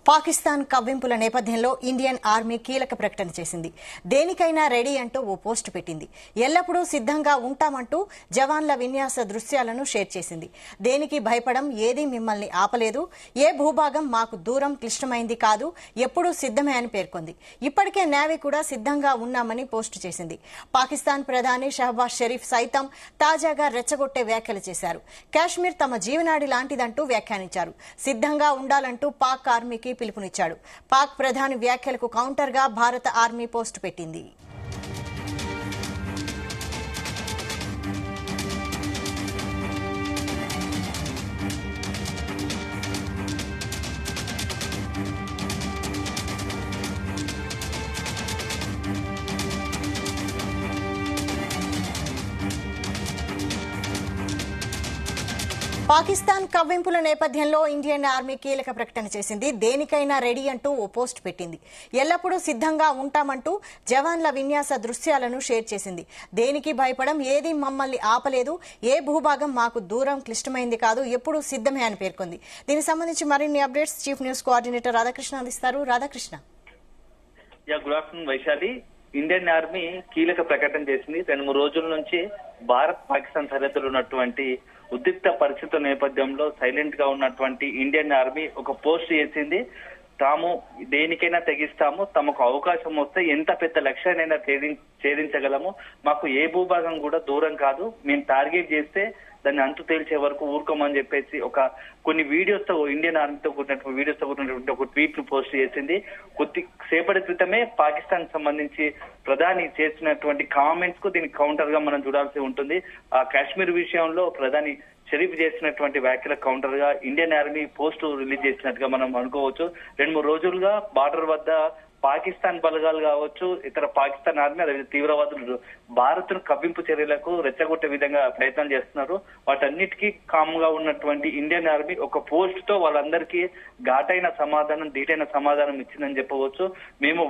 పాకిస్తాన్ కవ్వింపుల నేపథ్యంలో Indian army కీలక ప్రకటన చేసింది. దేనికైనా రెడీ అంటూ ఓ పోస్టు పెట్టింది. ఎల్లప్పుడూ సిద్ధంగా ఉంటామంటూ జవాన్ల విన్యాస దృశ్యాలను షేర్ చేసింది. దేనికి భయపడం, ఏదీ మిమ్మల్ని ఆపలేదు, ఏ భూభాగం మాకు దూరం క్లిష్టమైంది కాదు, ఎప్పుడూ సిద్ధమే అని పేర్కొంది. ఇప్పటికే నేవీ కూడా సిద్ధంగా ఉన్నామని పోస్టు చేసింది. పాకిస్తాన్ ప్రధాని షహబాజ్ షరీఫ్ సైతం తాజాగా రెచ్చగొట్టే వ్యాఖ్యలు చేశారు. కాశ్మీర్ తమ జీవనాడి లాంటిదంటూ వ్యాఖ్యానించారు. సిద్ధంగా ఉండాలంటూ పాక్ ఆర్మీకి పిలుపునిచ్చాడు. పాక్ ప్రధాని వ్యాఖ్యలకు కౌంటర్ గా భారత ఆర్మీ పోస్టు పెట్టింది. పాకిస్తాన్ కవ్వింపుల నేపథ్యంలో ఇండియన్ ఆర్మీ కీలక ప్రకటన చేసింది. దేనికైనా రెడీ అంటూ ఓ పోస్ట్ పెట్టింది. ఎల్లప్పుడూ సిద్ధంగా ఉంటామంటూ జవాన్ల విన్యాస దృశ్యాలను షేర్ చేసింది. దేనికి భయపడం, ఏది మమ్మల్ని ఆపలేదు, ఏ భూభాగం మాకు దూరం క్లిష్టమైంది కాదు, ఎప్పుడూ సిద్ధమే అని పేర్కొంది. దీనికి సంబంధించి మరిన్ని updates chief news coordinator Radhakrishna అందిస్తారు. Radhakrishna. Good afternoon Vaishali. Indian army కీలక ప్రకటన చేసింది. 2-3 రోజుల నుంచి భారత్ పాకిస్తాన్ సరిహద్దులో ఉన్నటువంటి ఉద్రిక్త పరిస్థితుల నేపథ్యంలో సైలెంట్ గా ఉన్నటువంటి ఇండియన్ ఆర్మీ ఒక పోస్ట్ చేసింది. తాము దేనికైనా తెగిస్తాము, తమకు అవకాశం వస్తే ఎంత పెద్ద లక్ష్యాన్నైనా ఛేదించగలము, మాకు ఏ భూభాగం కూడా దూరం కాదు, మేము టార్గెట్ చేస్తే దాన్ని అంతు తేల్చే వరకు ఊరుకోమని చెప్పేసి కొన్ని వీడియోస్ తో ఇండియన్ ఆర్మీతో కూడినటువంటి వీడియోస్ తో కూడినటువంటి ఒక ట్వీట్ ను పోస్ట్ చేసింది. కొద్ది సేపటి క్రితమే పాకిస్తాన్ సంబంధించి ప్రధాని చేసినటువంటి కామెంట్స్ కు దీనికి కౌంటర్ గా మనం చూడాల్సి ఉంటుంది. ఆ కాశ్మీర్ విషయంలో ప్రధాని షరీఫ్ చేసినటువంటి వ్యాఖ్యల కౌంటర్ గా ఇండియన్ ఆర్మీ పోస్ట్ రిలీజ్ చేసినట్టుగా మనం అనుకోవచ్చు. 2-3 రోజులుగా బార్డర్ వద్ద పాకిస్తాన్ బలగాలు కావచ్చు, ఇతర పాకిస్తాన్ ఆర్మీ అదే తీవ్రవాదులు భారత్ ను కవ్వింపు చర్యలకు రెచ్చగొట్టే విధంగా ప్రయత్నాలు చేస్తున్నారు. వాటన్నిటికీ కామ్గా ఉన్నటువంటి ఇండియన్ ఆర్మీ ఒక పోస్ట్ తో వాళ్ళందరికీ ఘాటైన సమాధానం, ధీటైన సమాధానం ఇచ్చిందని చెప్పవచ్చు. మేము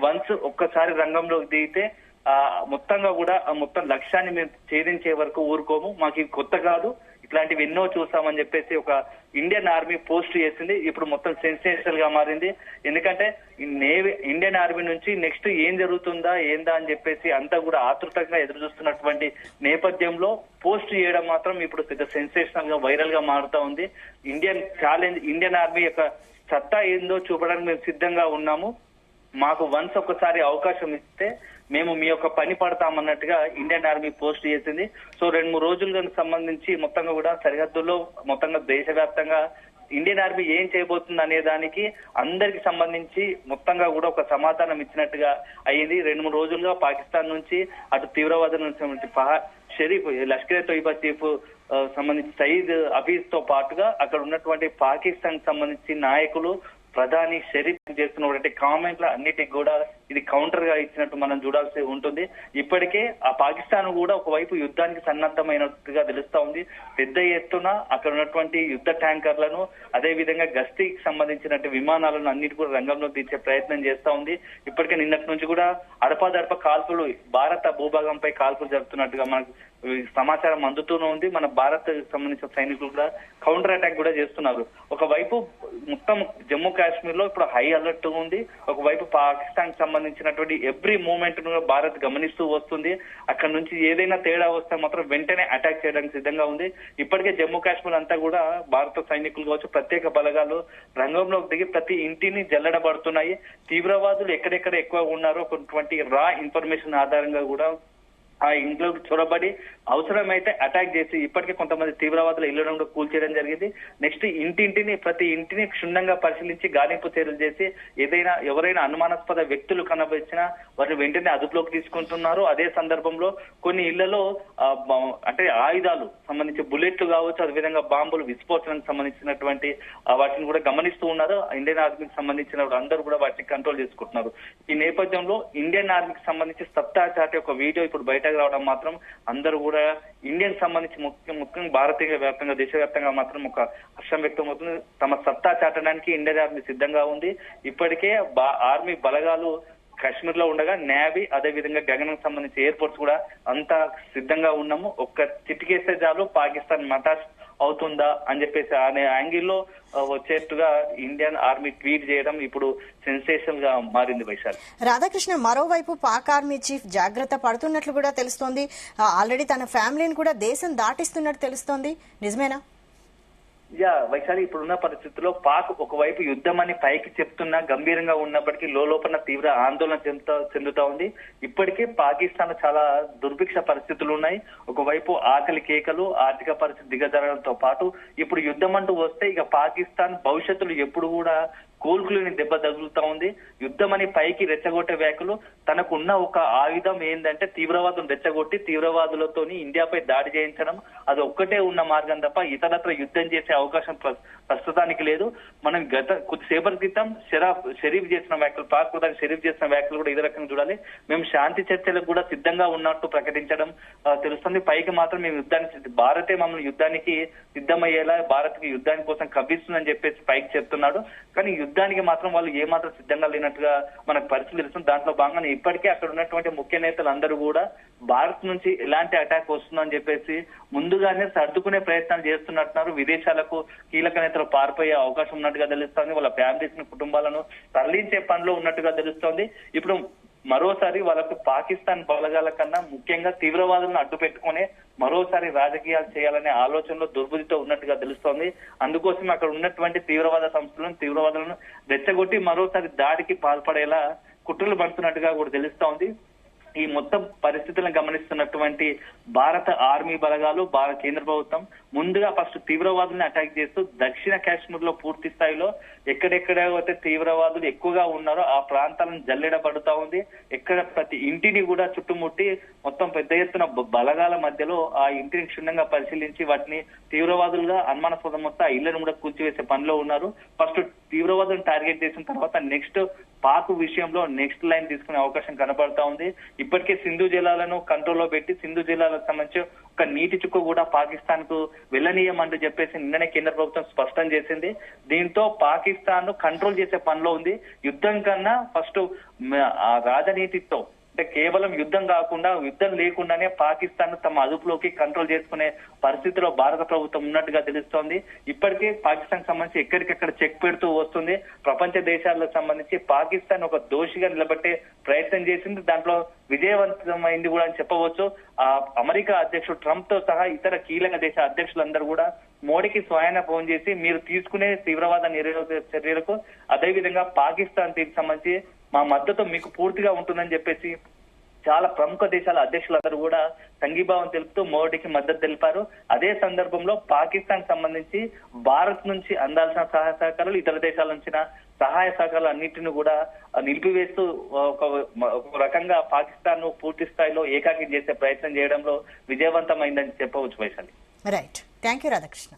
ఒక్కసారి రంగంలోకి దిగితే మొత్తంగా కూడా మొత్తం లక్ష్యాన్ని మేము ఛేదించే వరకు ఊరుకోము, మాకు ఇది కొత్త కాదు, ఇట్లాంటివి ఎన్నో చూసామని చెప్పేసి ఒక ఇండియన్ ఆర్మీ పోస్ట్ చేసింది. ఇప్పుడు మొత్తం సెన్సేషనల్ గా మారింది. ఎందుకంటే ఇండియన్ ఆర్మీ నుంచి నెక్స్ట్ ఏం జరుగుతుందా ఏందా అని చెప్పేసి అంతా కూడా ఆతృతంగా ఎదురు చూస్తున్నటువంటి నేపథ్యంలో పోస్ట్ చేయడం మాత్రం ఇప్పుడు పెద్ద సెన్సేషనల్ గా వైరల్ గా మారుతా ఉంది. ఇండియన్ ఆర్మీ యొక్క సత్తా ఏందో చూపడానికి మేము సిద్ధంగా ఉన్నాము, మాకు ఒక్కసారి అవకాశం ఇస్తే మేము మీ యొక్క పని పడతామన్నట్టుగా ఇండియన్ ఆర్మీ పోస్ట్ చేసింది. సో 2-3 రోజులకు సంబంధించి మొత్తంగా కూడా సరిహద్దుల్లో మొత్తంగా దేశవ్యాప్తంగా ఇండియన్ ఆర్మీ ఏం చేయబోతుంది అనే దానికి అందరికి సంబంధించి మొత్తంగా కూడా ఒక సమాధానం ఇచ్చినట్టుగా అయ్యింది. 2-3 రోజులుగా పాకిస్తాన్ నుంచి అటు తీవ్రవాదుల నుంచి షరీఫ్, లష్కర్ తోయిబా చీఫ్ సంబంధించి సయీద్ హఫీజ్ తో పాటుగా అక్కడ ఉన్నటువంటి పాకిస్తాన్ సంబంధించి నాయకులు, ప్రధాని షరీఫ్ చేస్తున్నటువంటి కామెంట్ల అన్నిటికి కూడా ఇది కౌంటర్ గా ఇచ్చినట్టు మనం చూడాల్సి ఉంటుంది. ఇప్పటికే ఆ పాకిస్తాన్ కూడా ఒకవైపు యుద్ధానికి సన్నద్ధమైనట్టుగా తెలుస్తా ఉంది. పెద్ద ఎత్తున అక్కడ ఉన్నటువంటి యుద్ధ ట్యాంకర్లను, అదే విధంగా గస్తీకి సంబంధించినటువంటి విమానాలను అన్నిటి కూడా రంగంలో తీర్చే ప్రయత్నం చేస్తా ఉంది. ఇప్పటికే నిన్నటి నుంచి కూడా అడపాదడప కాల్పులు, భారత భూభాగంపై కాల్పులు జరుపుతున్నట్టుగా మనకు సమాచారం అందుతూనే ఉంది. మన భారత్ సంబంధించిన సైనికులు కూడా కౌంటర్ అటాక్ కూడా చేస్తున్నారు. ఒకవైపు మొత్తం జమ్మూ కాశ్మీర్ లో ఇప్పుడు హై అలర్ట్ ఉంది. ఒకవైపు పాకిస్తాన్ సంబంధించినటువంటి ఎవ్రీ మూవ్మెంట్ ను భారత్ గమనిస్తూ వస్తుంది. అక్కడ నుంచి ఏదైనా తేడా వస్తే మాత్రం వెంటనే అటాక్ చేయడానికి సిద్ధంగా ఉంది. ఇప్పటికే జమ్మూ కాశ్మీర్ అంతా కూడా భారత సైనికులు కావచ్చు, ప్రత్యేక బలగాలు రంగంలోకి దిగి ప్రతి ఇంటిని జల్లడబడుతున్నాయి. తీవ్రవాదులు ఎక్కడెక్కడ ఎక్కువ ఉన్నారో కొంతమంది రా ఇన్ఫర్మేషన్ ఆధారంగా కూడా ఆ ఇంట్లోకి చొరబడి అవసరమైతే అటాక్ చేసి ఇప్పటికే కొంతమంది తీవ్రవాదుల ఇళ్లను కూడా కూల్చేయడం జరిగింది. నెక్స్ట్ ప్రతి ఇంటిని క్షుణ్ణంగా పరిశీలించి గాలింపు చర్యలు చేసి ఎవరైనా అనుమానాస్పద వ్యక్తులు కనబరిచినా వారిని వెంటనే అదుపులోకి తీసుకుంటున్నారు. అదే సందర్భంలో కొన్ని ఇళ్లలో అంటే ఆయుధాలు సంబంధించి బుల్లెట్లు కావచ్చు, అదేవిధంగా బాంబులు, విస్ఫోటనకు సంబంధించినటువంటి వాటిని కూడా గమనిస్తూ ఉన్నారు. ఇండియన్ ఆర్మీకి సంబంధించిన అందరూ కూడా వాటిని కంట్రోల్ చేసుకుంటున్నారు. ఈ నేపథ్యంలో ఇండియన్ ఆర్మీకి సంబంధించి సత్తా చాటే ఒక వీడియో ఇప్పుడు బయటకు రావడం మాత్రం అందరూ కూడా ఇండియన్ సంబంధించి ముఖ్యంగా భారతీయ వ్యాప్తంగా, దేశవ్యాప్తంగా మాత్రం ఒక హర్షం వ్యక్తం అవుతుంది. తమ సత్తా చాటడానికి ఇండియన్ ఆర్మీ సిద్ధంగా ఉంది. ఇప్పటికే ఆర్మీ బలగాలు కాశ్మీర్ లో ఉండగా నేవీ, అదే విధంగా గగనం సంబంధించి ఎయిర్పోర్ట్స్ కూడా అంతా సిద్ధంగా ఉన్నాము. ఒక్క చిటికేస్తే చాలు పాకిస్తాన్ మటాష్ అవుతుందా అని చెప్పేసి అనే యాంగిల్లో వచ్చేట్టుగా ఇండియన్ ఆర్మీ ట్వీట్ చేయడం ఇప్పుడు సెన్సేషన్ గా మారింది వైశాలి. రాధాకృష్ణ, మరోవైపు పాక్ ఆర్మీ చీఫ్ జాగ్రత్త పడుతున్నట్లు కూడా తెలుస్తోంది. ఆల్రెడీ తన ఫ్యామిలీని కూడా దేశం దాటిస్తున్నట్టు తెలుస్తోంది. నిజమేనా? వైశాలి, ఇప్పుడున్న పరిస్థితుల్లో పాక్ ఒకవైపు యుద్ధం అని పైకి చెప్తున్నా గంభీరంగా ఉన్నప్పటికీ లోపల తీవ్ర ఆందోళన చెందుతా ఉంది. ఇప్పటికే పాకిస్తాన్ చాలా దుర్భిక్ష పరిస్థితులు ఉన్నాయి. ఒకవైపు ఆకలి కేకలు, ఆర్థిక పరిస్థితి దిగజరగడంతో పాటు ఇప్పుడు యుద్ధం అంటూ వస్తే ఇక పాకిస్తాన్ భవిష్యత్తులో ఎప్పుడు కూడా కోలుకులేని దెబ్బ తగులుతా ఉంది. యుద్ధం అని పైకి రెచ్చగొట్టే వ్యాఖ్యలు, తనకున్న ఒక ఆయుధం ఏంటంటే తీవ్రవాదులను రెచ్చగొట్టి తీవ్రవాదులతోని ఇండియాపై దాడి చేయించడం, అది ఒక్కటే ఉన్న మార్గం తప్ప ఇతరత్ర యుద్ధం చేసే అవకాశం ప్రస్తుతానికి లేదు. మనం కొద్దిసేపటి క్రితం షరీఫ్ చేసిన వ్యాఖ్యలు, పాక్ ప్రధాని షరీఫ్ చేసిన వ్యాఖ్యలు కూడా ఇదే రకంగా చూడాలి. మేము శాంతి చర్చలకు కూడా సిద్ధంగా ఉన్నట్టు ప్రకటించడం తెలుస్తుంది. పైకి మాత్రం మేము భారతే మమ్మల్ని యుద్ధానికి సిద్ధమయ్యేలా భారత్ కి యుద్ధానికి కోసం కవ్విస్తుందని చెప్పేసి పైకి చెప్తున్నాడు. కానీ యుద్ధానికి మాత్రం వాళ్ళు ఏమాత్రం సిద్ధంగా లేనట్టుగా మనకు పరిస్థితి తెలుస్తుంది. దాంట్లో భాగంగా ఇప్పటికే అక్కడ ఉన్నటువంటి ముఖ్య నేతలు అందరూ కూడా భారత్ నుంచి ఎలాంటి అటాక్ వస్తుందని చెప్పేసి ముందుగానే సర్దుకునే ప్రయత్నాలు చేస్తున్నట్టున్నారు. విదేశాలకు కీలక నేతలు పారిపోయే అవకాశం ఉన్నట్టుగా తెలుస్తోంది. వాళ్ళ ఫ్యామిలీస్ ని, కుటుంబాలను తరలించే పనిలో ఉన్నట్టుగా తెలుస్తోంది. ఇప్పుడు మరోసారి వాళ్ళకు పాకిస్తాన్ బలగాల కన్నా ముఖ్యంగా తీవ్రవాదులను అడ్డు పెట్టుకునే మరోసారి రాజకీయాలు చేయాలనే ఆలోచనలో దుర్బుద్ధితో ఉన్నట్టుగా తెలుస్తోంది. అందుకోసం అక్కడ ఉన్నటువంటి తీవ్రవాద సంస్థలను, తీవ్రవాదులను రెచ్చగొట్టి మరోసారి దాడికి పాల్పడేలా కుట్రలు పడుతున్నట్టుగా కూడా తెలుస్తోంది. ఈ మొత్తం పరిస్థితులను గమనిస్తున్నటువంటి భారత ఆర్మీ బలగాలు, భారత కేంద్ర ప్రభుత్వం ముందుగా ఫస్ట్ తీవ్రవాదుల్ని అటాక్ చేస్తూ దక్షిణ కాశ్మీర్ లో పూర్తి స్థాయిలో ఎక్కడెక్కడైతే తీవ్రవాదులు ఎక్కువగా ఉన్నారో ఆ ప్రాంతాలను జల్లెడబడుతా ఉంది. ఎక్కడ ప్రతి ఇంటిని కూడా చుట్టుముట్టి మొత్తం పెద్ద ఎత్తున బలగాల మధ్యలో ఆ ఇంటిని క్షుణ్ణంగా పరిశీలించి వాటిని తీవ్రవాదులుగా అనుమానాస్పదం వస్తే ఆ ఇళ్లను కూడా కూల్చివేసే పనిలో ఉన్నారు. ఫస్ట్ తీవ్రవాదులను టార్గెట్ చేసిన తర్వాత నెక్స్ట్ పాక్ విషయంలో నెక్స్ట్ లైన్ తీసుకునే అవకాశం కనబడతా ఉంది. ఇప్పటికే సింధు జలాలను కంట్రోల్లో పెట్టి సింధు జలాలకు సంబంధించి ఒక నీటి చుక్క కూడా పాకిస్తాన్ కు వెళ్ళనీయమంటూ చెప్పేసి నిన్ననే కేంద్ర ప్రభుత్వం స్పష్టం చేసింది. దీంతో పాకిస్తాన్ ను కంట్రోల్ చేసే పనిలో ఉంది. యుద్ధం కన్నా ఫస్ట్ రాజనీతితో, అంటే కేవలం యుద్ధం కాకుండా యుద్ధం లేకుండానే పాకిస్తాన్ తమ అదుపులోకి కంట్రోల్ చేసుకునే పరిస్థితిలో భారత ప్రభుత్వం ఉన్నట్టుగా తెలుస్తోంది. ఇప్పటికే పాకిస్తాన్ సంబంధించి ఎక్కడికెక్కడ చెక్ పెడుతూ వస్తుంది. ప్రపంచ దేశాలకు సంబంధించి పాకిస్తాన్ ఒక దోషిగా నిలబెట్టే ప్రయత్నం చేసింది. దాంట్లో విజయవంతమైంది కూడా అని చెప్పవచ్చు. ఆ అమెరికా అధ్యక్షుడు ట్రంప్ తో సహా ఇతర కీలక దేశ అధ్యక్షులందరూ కూడా మోడీకి స్వయాన ఫోన్ చేసి మీరు తీసుకునే తీవ్రవాద నిరోధక చర్యలకు అదేవిధంగా పాకిస్తాన్ దీనికి సంబంధించి మా మద్దతు మీకు పూర్తిగా ఉంటుందని చెప్పేసి చాలా ప్రముఖ దేశాల అధ్యక్షులందరూ కూడా సంఘీభావం తెలుపుతూ మోడీకి మద్దతు తెలిపారు. అదే సందర్భంలో పాకిస్తాన్ సంబంధించి భారత్ నుంచి అందాల్సిన సహాయ సహకారాలు, ఇతర దేశాల నుంచి సహాయ సహకారాలు అన్నింటిని కూడా నిలిపివేస్తూ ఒక రకంగా పాకిస్తాన్ ను పూర్తి స్థాయిలో ఏకాకి చేసే ప్రయత్నం చేయడంలో విజయవంతమైందని చెప్పవచ్చు Vaishali. Right, thank you Radhakrishna.